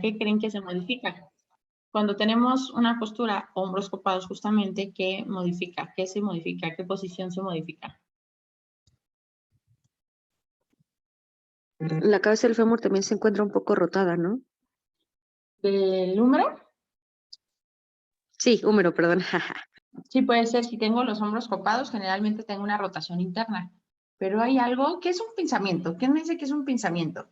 ¿Qué creen que se modifica? Cuando tenemos una postura, hombros copados justamente, ¿qué modifica? ¿Qué se modifica? ¿Qué posición se modifica? La cabeza del fémur también se encuentra un poco rotada, ¿no? ¿Del húmero? Sí, húmero, perdón. Sí, puede ser. Si tengo los hombros copados, generalmente tengo una rotación interna. Pero hay algo que es un pensamiento. ¿Quién me dice que es un pensamiento?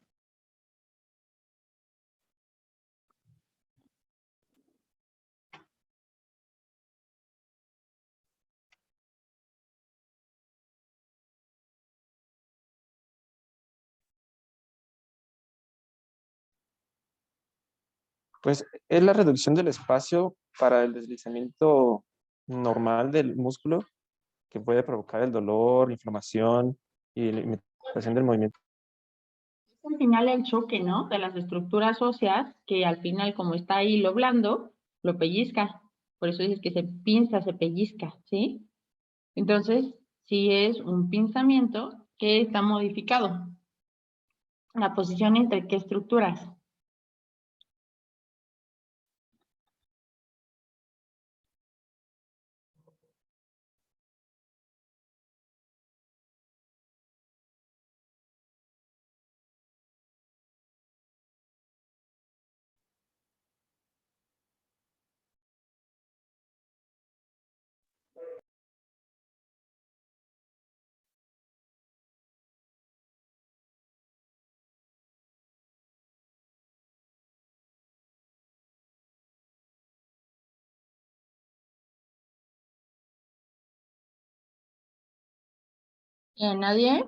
Pues es la reducción del espacio para el deslizamiento normal del músculo que puede provocar el dolor, inflamación y limitación del movimiento. Es al final el choque, ¿no? De las estructuras óseas, que al final, como está ahí lo blando, lo pellizca. Por eso dices que se pinza, se pellizca, ¿sí? Entonces, si es un pinzamiento que está modificado. La posición entre qué estructuras. ¿Nadie?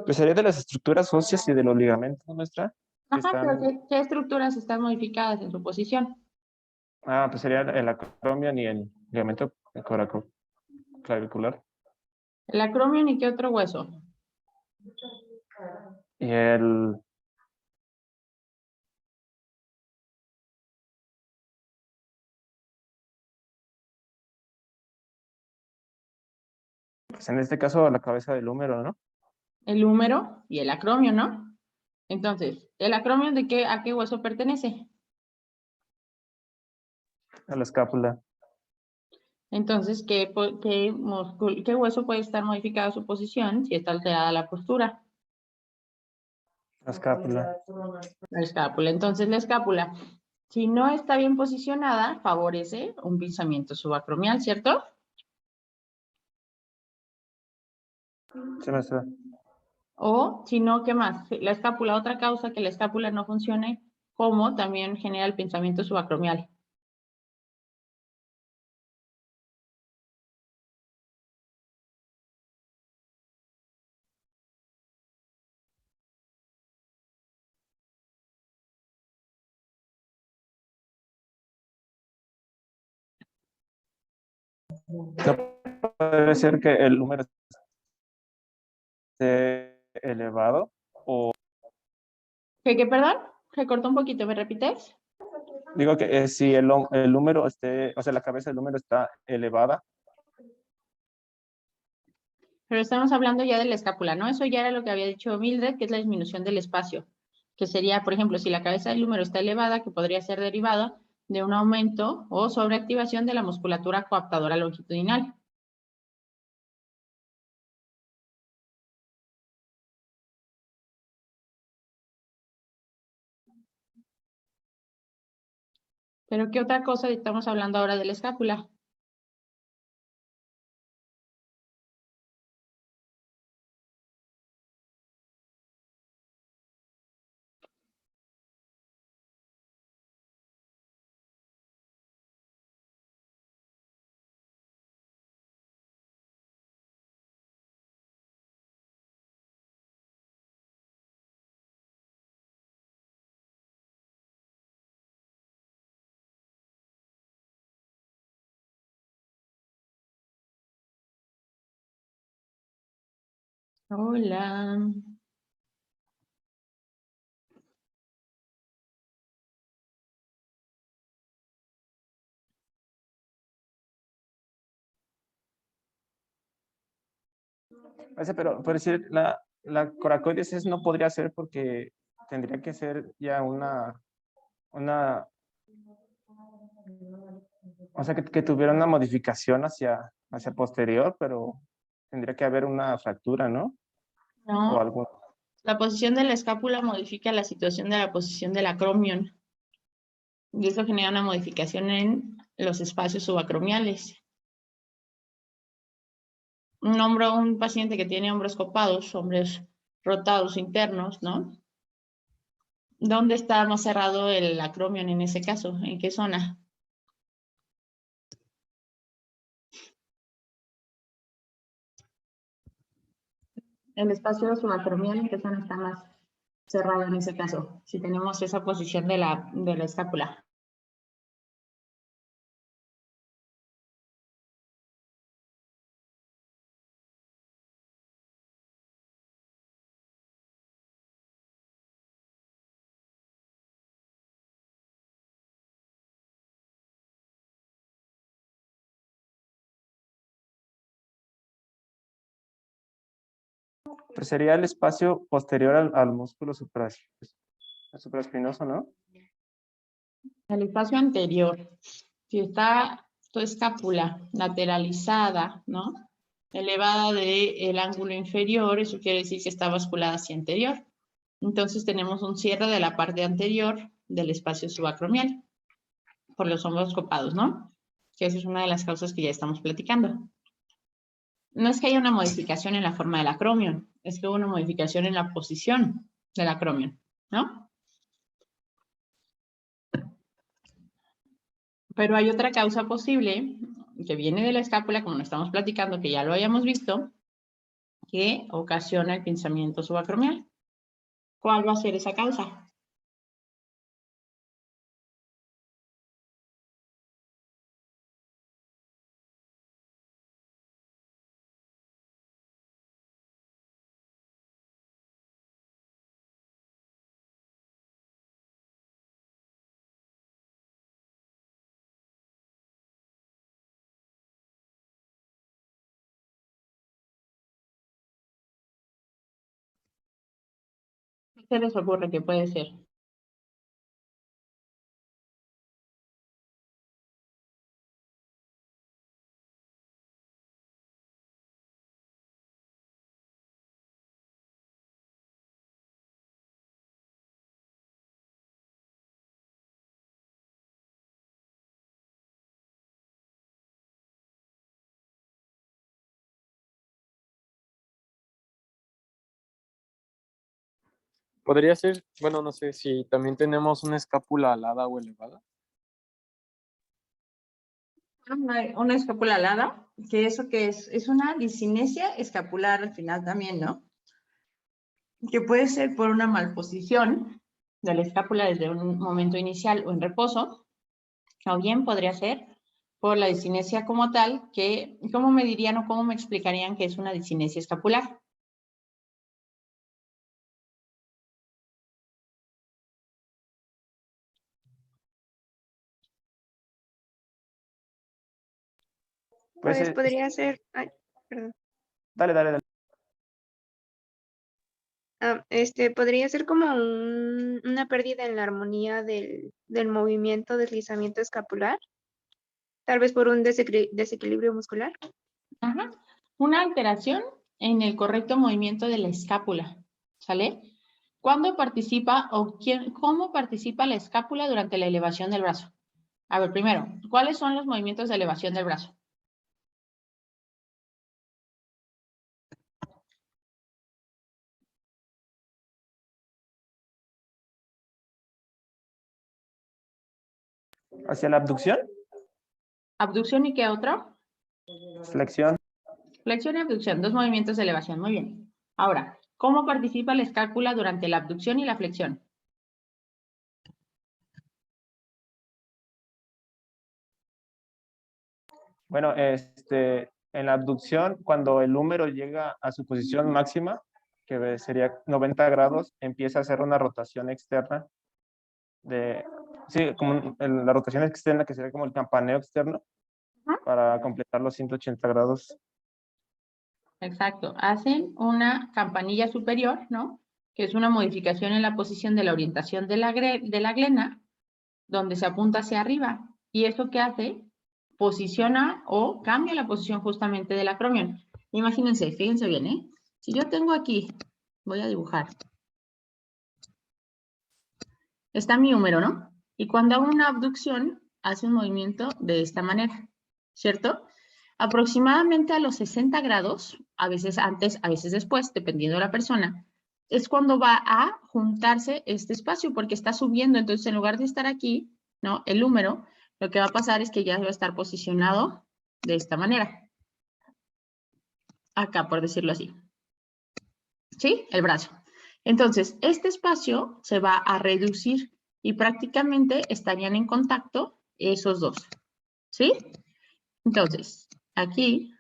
Pues sería de las estructuras óseas y de los ligamentos, ¿no, maestra? Que Ajá, pero están, ¿qué estructuras están modificadas en su posición? pues sería el acromion y el ligamento clavicular. El acromion y qué otro hueso. Y el, pues en este caso, la cabeza del húmero, ¿no? El húmero y el acromion, ¿no? Entonces, ¿el acromion a qué hueso pertenece? A la escápula. Entonces, ¿qué hueso puede estar modificado su posición si está alterada la postura? La escápula. La escápula. Entonces, la escápula, si no está bien posicionada, favorece un pinzamiento subacromial, ¿cierto? Sí, maestra. O, si no, ¿qué más? La escápula, otra causa que la escápula no funcione, como también genera el pensamiento subacromial. No puede ser que el húmero esté elevado o ¿Qué, perdón? Se cortó un poquito, ¿me repites? digo que si el húmero esté, o sea, la cabeza del húmero está elevada. Pero estamos hablando ya de la escápula, ¿no? Eso ya era lo que había dicho Mildred, que es la disminución del espacio, que sería, por ejemplo, si la cabeza del húmero está elevada, que podría ser derivada de un aumento o sobreactivación de la musculatura coaptadora longitudinal. Pero ¿qué otra cosa estamos hablando ahora de la escápula? Hola. Pero por decir, la coracoides no podría ser porque tendría que ser ya una, o sea, que tuviera una modificación hacia posterior, pero tendría que haber una fractura, ¿no? O No, algo. la posición de la escápula modifica la situación de la posición del acromion. Y eso genera una modificación en los espacios subacromiales. Un paciente que tiene hombros copados, hombros rotados internos, ¿no? ¿Dónde está más cerrado el acromion en ese caso? ¿En qué zona? El espacio subacromial, ¿en qué zona está más cerrado en ese caso? Si tenemos esa posición de la escápula. Pues sería el espacio posterior al músculo supraespinoso, ¿no? El espacio anterior. Si está tu escápula lateralizada, ¿no? Elevada del ángulo inferior, eso quiere decir que está basculada hacia anterior. Entonces tenemos un cierre de la parte anterior del espacio subacromial por los hombros copados, ¿no? Que esa es una de las causas que ya estamos platicando. No es que haya una modificación en la forma del acromion, es que hubo una modificación en la posición del acromion, ¿no? Pero hay otra causa posible que viene de la escápula, como lo estamos platicando, que ya lo hayamos visto, que ocasiona el pinzamiento subacromial. ¿Cuál va a ser esa causa? ¿Qué se les ocurre que puede ser? Podría ser, bueno, no sé si también tenemos una escápula alada o elevada. Una escápula alada, que eso que es una discinesia escapular al final también, ¿no? Que puede ser por una malposición de la escápula desde un momento inicial o en reposo, o bien podría ser por la discinesia como tal, que ¿cómo me dirían o cómo me explicarían que es una discinesia escapular? Pues, Pues podría ser, ay, perdón. dale. Podría ser como una pérdida en la armonía del movimiento, deslizamiento escapular, tal vez por un desequilibrio muscular. Ajá. Una alteración en el correcto movimiento de la escápula, ¿sale? ¿Cuándo participa o cómo participa la escápula durante la elevación del brazo? A ver, primero, ¿cuáles son los movimientos de elevación del brazo? ¿Hacia la abducción? ¿Abducción y qué otro? Flexión. Flexión y abducción, dos movimientos de elevación, muy bien. Ahora, ¿cómo participa la escápula durante la abducción y la flexión? Bueno, en la abducción, cuando el húmero llega a su posición máxima, que sería 90 grados, empieza a hacer una rotación externa sí, como la rotación externa, que sería como el campaneo externo, Ajá. para completar los 180 grados. Exacto. Hacen una campanilla superior, ¿no? Que es una modificación en la posición de la orientación de la glena, donde se apunta hacia arriba. ¿Y eso qué hace? Posiciona o cambia la posición justamente del acromion. Imagínense, fíjense bien, ¿eh? Si yo tengo aquí, voy a dibujar. Está mi húmero, ¿no? Y cuando hago una abducción, hace un movimiento de esta manera, ¿cierto? Aproximadamente a los 60 grados, a veces antes, a veces después, dependiendo de la persona, es cuando va a juntarse este espacio porque está subiendo. Entonces, en lugar de estar aquí, ¿no? El húmero, lo que va a pasar es que ya va a estar posicionado de esta manera. Acá, por decirlo así. ¿Sí? El brazo. Entonces, este espacio se va a reducir y prácticamente estarían en contacto esos dos. ¿Sí? Entonces, aquí,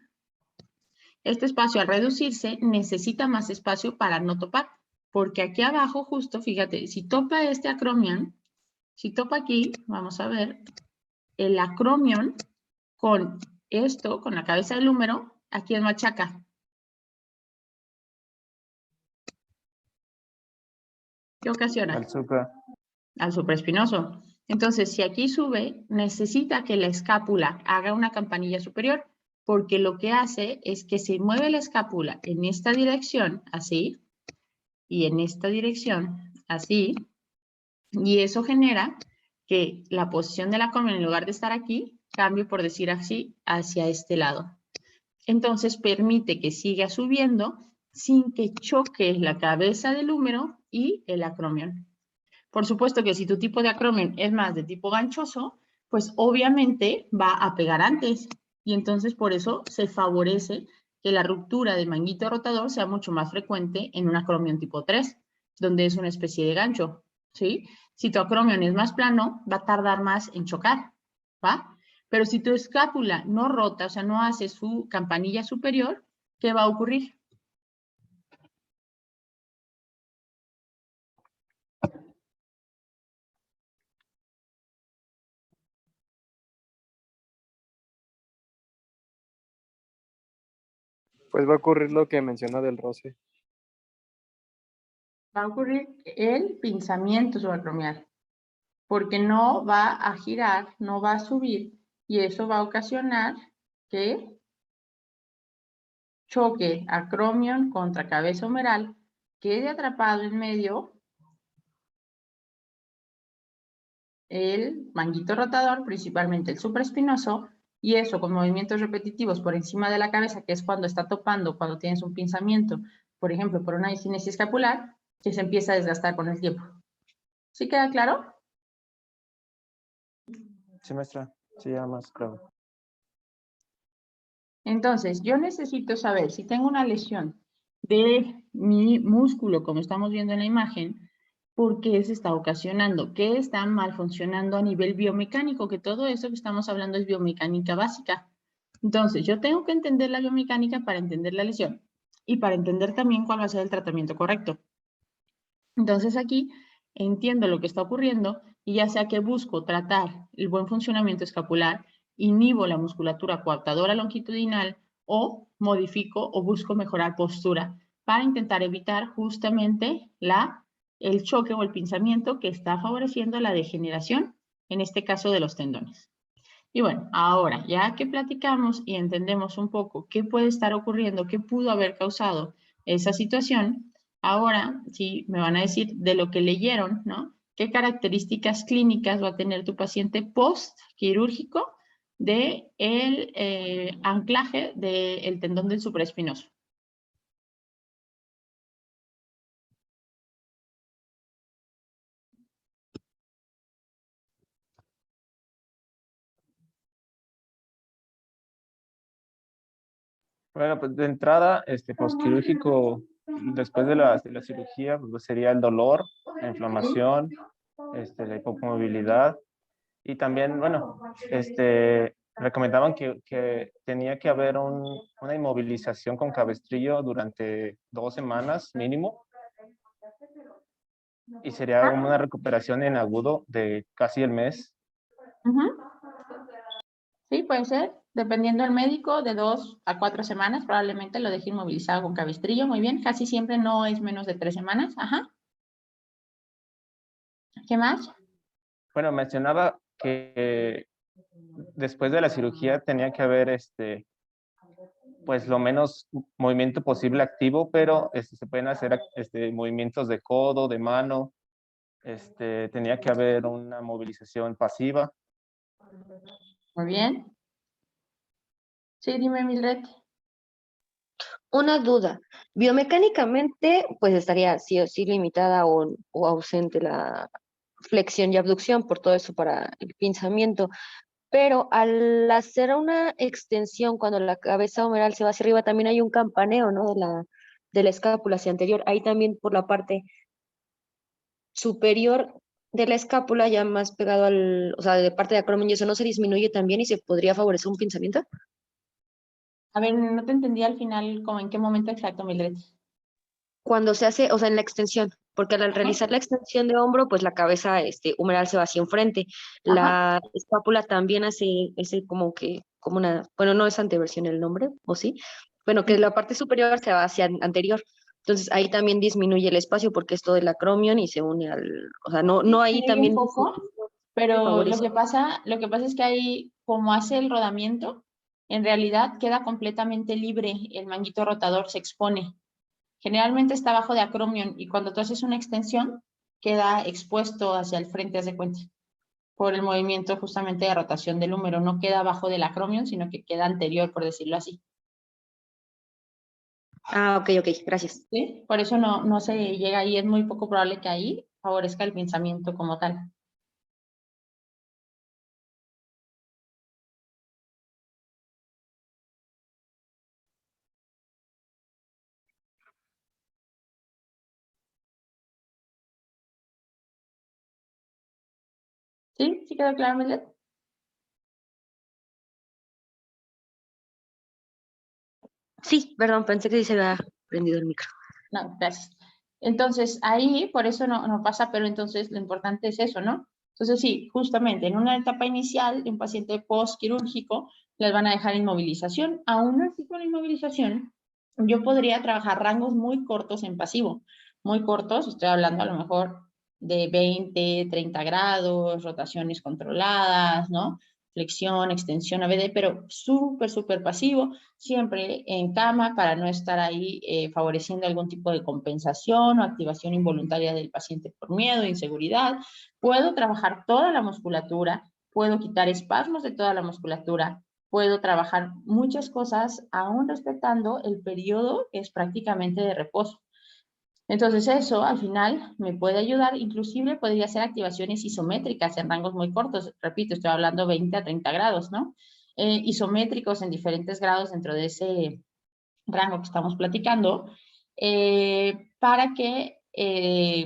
este espacio al reducirse necesita más espacio para no topar. Porque aquí abajo, justo, fíjate, si topa este acromion, si topa aquí, vamos a ver, el acromion con esto, con la cabeza del húmero, aquí es machaca. ¿Qué ocasiona? Al supra. Al supraespinoso. Entonces, si aquí sube, necesita que la escápula haga una campanilla superior, porque lo que hace es que se mueve la escápula en esta dirección, así, y en esta dirección, así, y eso genera que la posición de la columna, en lugar de estar aquí, cambie, por decir así, hacia este lado. Entonces, permite que siga subiendo sin que choque la cabeza del húmero y el acromion. Por supuesto que si tu tipo de acromion es más de tipo ganchoso, pues obviamente va a pegar antes. Y entonces por eso se favorece que la ruptura del manguito rotador sea mucho más frecuente en un acromion tipo 3, donde es una especie de gancho, ¿sí? Si tu acromion es más plano, va a tardar más en chocar, ¿va? Pero si tu escápula no rota, o sea, no hace su campanilla superior, ¿qué va a ocurrir? Pues va a ocurrir lo que menciona del roce. Va a ocurrir el pinzamiento subacromial, porque no va a girar, no va a subir, y eso va a ocasionar que choque acromion contra cabeza humeral, quede atrapado en medio el manguito rotador, principalmente el supraespinoso, y eso con movimientos repetitivos por encima de la cabeza, que es cuando está topando, cuando tienes un pinzamiento, por ejemplo, por una discinesia escapular, que se empieza a desgastar con el tiempo. ¿Sí queda claro? Sí, maestra. Sí, ya más claro. Entonces, yo necesito saber si tengo una lesión de mi músculo, como estamos viendo en la imagen, ¿por qué se está ocasionando? ¿Qué está mal funcionando a nivel biomecánico? Que todo eso que estamos hablando es biomecánica básica. Entonces, yo tengo que entender la biomecánica para entender la lesión y para entender también cuál va a ser el tratamiento correcto. Entonces, aquí entiendo lo que está ocurriendo y ya sea que busco tratar el buen funcionamiento escapular, inhibo la musculatura coaptadora longitudinal o modifico o busco mejorar postura para intentar evitar justamente el choque o el pinzamiento que está favoreciendo la degeneración, en este caso de los tendones. Y bueno, ahora ya que platicamos y entendemos un poco qué puede estar ocurriendo, qué pudo haber causado esa situación, ahora sí me van a decir de lo que leyeron, ¿no? ¿Qué características clínicas va a tener tu paciente post-quirúrgico del anclaje del tendón del supraespinoso? Bueno, pues de entrada, posquirúrgico, después de la cirugía, pues sería el dolor, la inflamación, la hipomovilidad. Y también, bueno, recomendaban que tenía que haber una inmovilización con cabestrillo durante 2 semanas mínimo. Y sería como una recuperación en agudo de casi el mes. Sí, puede ser, dependiendo del médico, de 2 a 4 semanas, probablemente lo deje inmovilizado con cabestrillo, muy bien, casi siempre no es menos de 3 semanas, ajá. ¿Qué más? Bueno, mencionaba que después de la cirugía tenía que haber pues lo menos movimiento posible activo, pero se pueden hacer movimientos de codo, de mano, tenía que haber una movilización pasiva. Muy bien. Sí, dime, Mildred. Una duda. Biomecánicamente, pues estaría sí o sí limitada o ausente la flexión y abducción por todo eso para el pinzamiento. Pero al hacer una extensión, cuando la cabeza humeral se va hacia arriba, también hay un campaneo, ¿no? De la escápula hacia anterior. Ahí también por la parte superior de la escápula, ya más pegado o sea, de parte de acromion, y eso no se disminuye también y se podría favorecer un pinzamiento. A ver, no te entendí al final, como en qué momento exacto, Mildred. Cuando se hace, o sea, en la extensión, porque al Ajá, realizar la extensión de hombro, pues la cabeza humeral se va hacia enfrente. ajá. La escápula también hace ese como una, bueno, no es anteversión el nombre, ¿o sí? Bueno, que la parte superior se va hacia anterior. Entonces ahí también disminuye el espacio porque es todo el acromion y se une o sea, no ahí Disminuye un también poco, pero favorece. lo que pasa es que ahí, como hace el rodamiento, en realidad queda completamente libre, el manguito rotador se expone. Generalmente está abajo de acromion y cuando tú haces una extensión, queda expuesto hacia el frente, haz de cuenta, por el movimiento justamente de rotación del húmero. No queda abajo del acromion, sino que queda anterior, por decirlo así. Ah, ok, gracias. ¿Sí? Por eso no se llega ahí, es muy poco probable que ahí favorezca el pensamiento como tal. ¿Sí? ¿Sí quedó claro, Mildred? Sí, perdón, pensé que sí se había prendido el micro. No, gracias. Entonces, ahí por eso no pasa, pero entonces lo importante es eso, ¿no? Entonces, sí, justamente en una etapa inicial de un paciente postquirúrgico, les van a dejar inmovilización. Aún así, con la inmovilización, yo podría trabajar rangos muy cortos en pasivo. Muy cortos, estoy hablando a lo mejor de 20, 30 grados, rotaciones controladas, ¿no? Flexión, extensión ABD, pero súper pasivo, siempre en cama para no estar ahí favoreciendo algún tipo de compensación o activación involuntaria del paciente por miedo, inseguridad. Puedo trabajar toda la musculatura, puedo quitar espasmos de toda la musculatura, puedo trabajar muchas cosas aún respetando el periodo que es prácticamente de reposo. Entonces eso al final me puede ayudar, inclusive podría hacer activaciones isométricas en rangos muy cortos, repito, estoy hablando 20 a 30 grados, ¿no? Isométricos en diferentes grados dentro de ese rango que estamos platicando, para que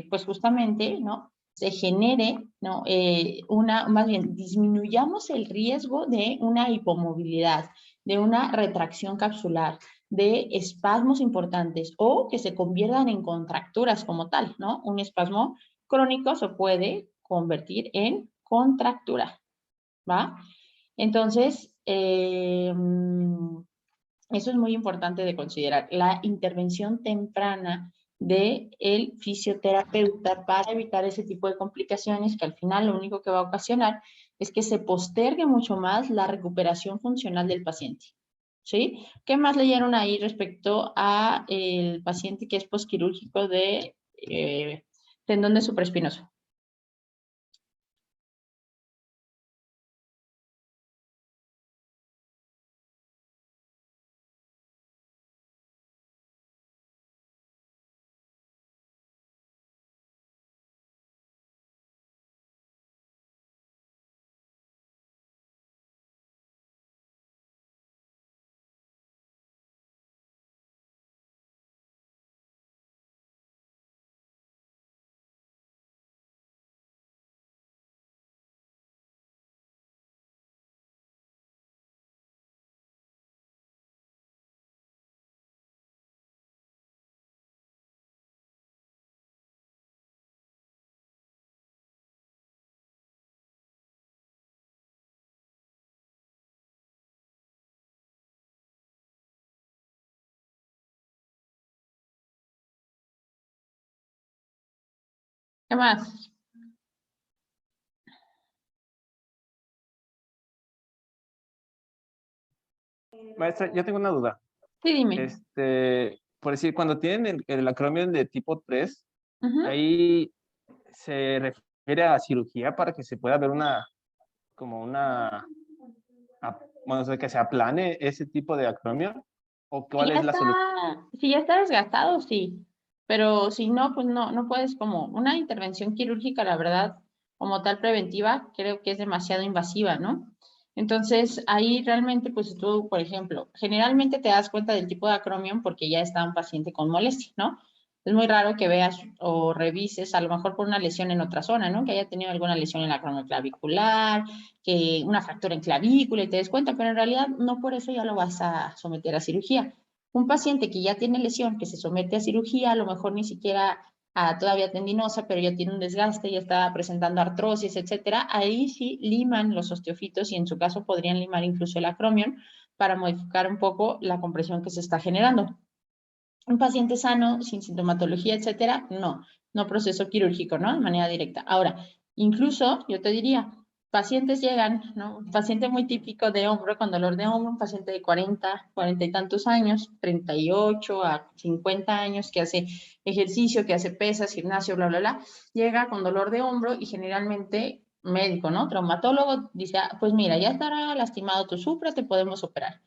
pues justamente, ¿no? Se genere, ¿no? Más bien, disminuyamos el riesgo de una hipomovilidad, de una retracción capsular, de espasmos importantes o que se conviertan en contracturas como tal, ¿no? Un espasmo crónico se puede convertir en contractura, ¿va? Entonces, eso es muy importante de considerar. La intervención temprana del fisioterapeuta para evitar ese tipo de complicaciones que al final lo único que va a ocasionar es que se postergue mucho más la recuperación funcional del paciente. ¿Sí? ¿Qué más leyeron ahí respecto a el paciente que es posquirúrgico de tendón de supraespinoso? ¿Qué más? Maestra, yo tengo una duda. Sí, dime. Por decir, cuando tienen el acromion de tipo 3, Ujú. ahí se refiere a cirugía para que se pueda ver bueno, o sea, que se aplane ese tipo de acromion, o cuál es la solución. Si ya está desgastado, sí. Pero si no, pues no puedes como una intervención quirúrgica, la verdad, como tal preventiva, creo que es demasiado invasiva, ¿no? Entonces, ahí realmente, pues tú, por ejemplo, generalmente te das cuenta del tipo de acromion porque ya está un paciente con molestia, ¿no? Es muy raro que veas o revises, a lo mejor por una lesión en otra zona, ¿no? Que haya tenido alguna lesión en la acromioclavicular, que una fractura en clavícula y te des cuenta, pero en realidad no por eso ya lo vas a someter a cirugía. Un paciente que ya tiene lesión, que se somete a cirugía, a lo mejor ni siquiera todavía tendinosa, pero ya tiene un desgaste, ya está presentando artrosis, etcétera, ahí sí liman los osteofitos y en su caso podrían limar incluso el acromion para modificar un poco la compresión que se está generando. Un paciente sano, sin sintomatología, etcétera, no proceso quirúrgico, ¿no? De manera directa. Ahora, incluso yo te diría, pacientes llegan, ¿no? Un paciente muy típico de hombro, con dolor de hombro, un paciente de 40 y tantos años, 38 a 50 años, que hace ejercicio, que hace pesas, gimnasio, bla, bla, bla, llega con dolor de hombro y generalmente médico, ¿no? Traumatólogo dice, pues mira, ya estará lastimado tu supra, te podemos operar.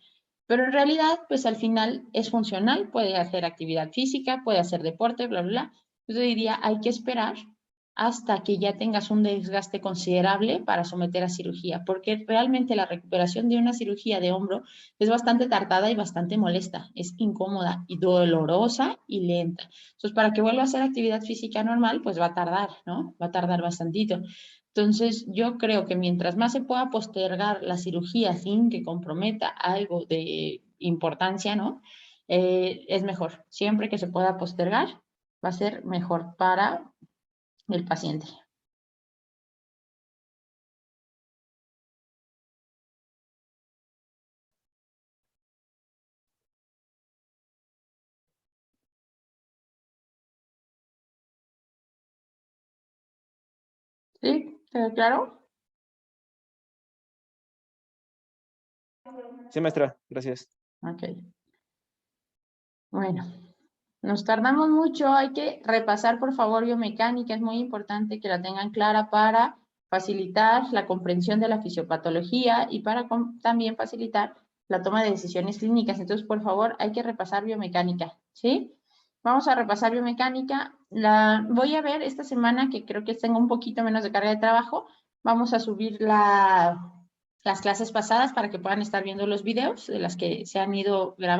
Pero en realidad, pues al final es funcional, puede hacer actividad física, puede hacer deporte, bla, bla, bla. Yo diría, hay que esperar hasta que ya tengas un desgaste considerable para someter a cirugía, porque realmente la recuperación de una cirugía de hombro es bastante tardada y bastante molesta, es incómoda y dolorosa y lenta. Entonces, para que vuelva a hacer actividad física normal, pues va a tardar, ¿no? Va a tardar bastantito. Entonces, yo creo que mientras más se pueda postergar la cirugía sin que comprometa algo de importancia, ¿no? Es mejor. Siempre que se pueda postergar, va a ser mejor para el paciente. ¿Sí? ¿Quedó claro? Sí, maestra, gracias. Ok. Bueno, nos tardamos mucho. Hay que repasar, por favor, biomecánica. Es muy importante que la tengan clara para facilitar la comprensión de la fisiopatología y para también facilitar la toma de decisiones clínicas. Entonces, por favor, hay que repasar biomecánica, ¿sí? Vamos a repasar biomecánica. Voy a ver esta semana, que creo que tengo un poquito menos de carga de trabajo, vamos a subir las clases pasadas para que puedan estar viendo los videos de las que se han ido grabando.